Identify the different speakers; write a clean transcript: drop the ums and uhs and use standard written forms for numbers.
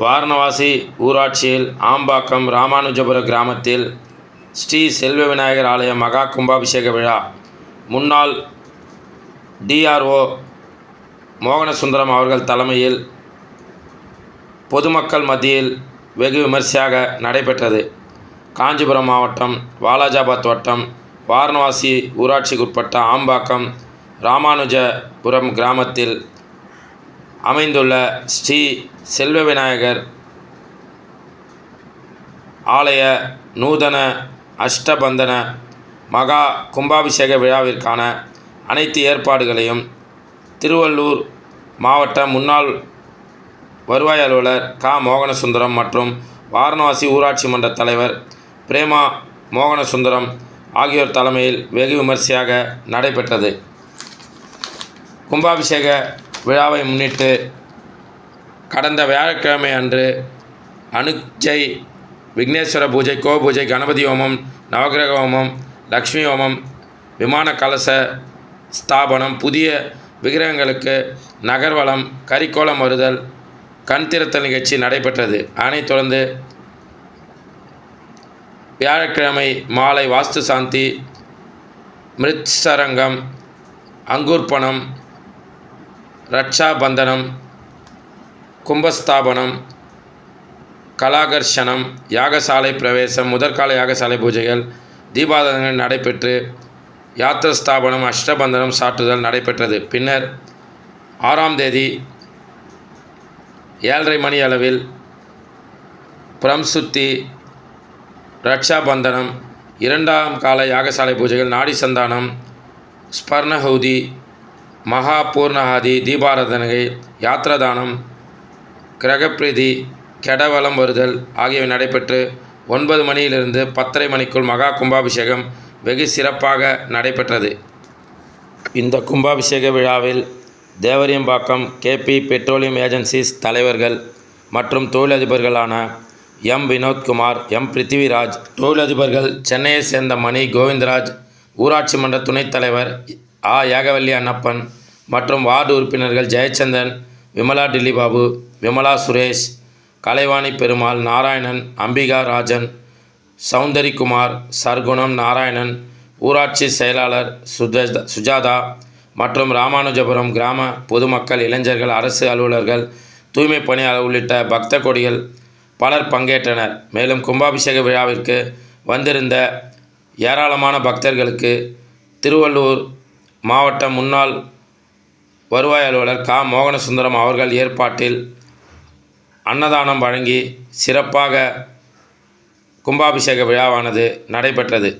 Speaker 1: வாரணவாசி ஊராட்சியில் ஆம்பாக்கம் ராமானுஜபுர கிராமத்தில் ஸ்ரீ செல்வ விநாயகர் ஆலய மகா கும்பாபிஷேக விழா முன்னாள் டிஆர்ஓ மோகனசுந்தரம் அவர்கள் தலைமையில் பொதுமக்கள் மத்தியில் வெகு விமர்சையாக நடைபெற்றது. காஞ்சிபுரம் மாவட்டம் வாலாஜாபாத் வட்டம் வாரணவாசி ஊராட்சிக்குட்பட்ட ஆம்பாக்கம் ராமானுஜபுரம் கிராமத்தில் அமைந்துள்ள ஸ்ரீ செல்வ விநாயகர் ஆலய நூதன அஷ்டபந்தன மகா கும்பாபிஷேக விழாவிற்கான அனைத்து ஏற்பாடுகளையும் திருவள்ளூர் மாவட்ட முன்னாள் வருவாய் அலுவலர் மோகனசுந்தரம் மற்றும் வாரணவாசி ஊராட்சி மன்ற தலைவர் பிரேமா மோகனசுந்தரம் ஆகியோர் தலைமையில் வெகு விமர்சையாக நடைபெற்றது. கும்பாபிஷேக விழாவை முன்னிட்டு கடந்த வியாழக்கிழமை அன்று அனுஜை விக்னேஸ்வர பூஜை, கோபூஜை, கணபதி ஹோமம், நவகிரக ஹோமம், லக்ஷ்மி ஹோமம், விமான கலச ஸ்தாபனம், புதிய விக்கிரகங்களுக்கு நகர்வலம், கரிக்கோலம் வருதல், கண் திறத்தல் நிகழ்ச்சி நடைபெற்றது. அதனைத் தொடர்ந்து வியாழக்கிழமை மாலை வாஸ்து சாந்தி, மிருத்சரங்கம், அங்கூர்ப்பணம், ரட்சா பந்தனம், கும்பஸ்தாபனம், கலாகர்ஷனம், யாகசாலை பிரவேசம், முதற்கால யாகசாலை பூஜைகள், தீபாராதனைகள் நடைபெற்று யாத்திரஸ்தாபனம், அஷ்டபந்தனம் சாற்றுதல் நடைபெற்றது. பின்னர் 6ஆம் தேதி 7:30 மணி அளவில் பிரம்சுத்தி, ரட்சாபந்தனம், 2ஆம் கால யாகசாலை பூஜைகள், நாடி சந்தானம், ஸ்பர்ணஹூதி, மகா பூர்ணஹாதி, தீபாராதனை, யாத்திரதானம், கிரகப்பிரீதி, கெடவலம் வருதல் ஆகியவை நடைபெற்று 9 மணியிலிருந்து 10:30 மணிக்குள் மகா கும்பாபிஷேகம் வெகு சிறப்பாக நடைபெற்றது. இந்த கும்பாபிஷேக விழாவில் தேவரியம்பாக்கம் கேபி பெட்ரோலியம் ஏஜென்சிஸ் தலைவர்கள் மற்றும் தொழிலதிபர்களான எம் வினோத்குமார், எம் பிருத்திவிராஜ், தொழிலதிபர்கள் சென்னையை சேர்ந்த மணி கோவிந்தராஜ், ஊராட்சி மன்ற துணைத் தலைவர் ஏகவல்லி அன்னப்பன் மற்றும் வார்டு உறுப்பினர்கள் ஜெயச்சந்திரன், விமலா டில்லிபாபு, விமலா சுரேஷ், கலைவாணி பெருமாள், நாராயணன், அம்பிகா ராஜன், சௌந்தரிக்குமார், சர்க்குணம், நாராயணன், ஊராட்சி செயலாளர் சுஜாதா மற்றும் ராமானுஜபுரம் கிராம பொதுமக்கள், இளைஞர்கள், அரசு அலுவலர்கள், தூய்மை பணியாளர் உள்ளிட்ட பக்த கொடிகள் பலர் பங்கேற்றனர். மேலும் கும்பாபிஷேக விழாவிற்கு வந்திருந்த ஏராளமான பக்தர்களுக்கு திருவள்ளூர் மாவட்ட முன்னாள் வருவாய் அலுவலர் மோகனசுந்தரம் அவர்கள் ஏற்பாட்டில் அன்னதானம் வழங்கி சிறப்பாக கும்பாபிஷேக விழாவானது நடைபெற்றது.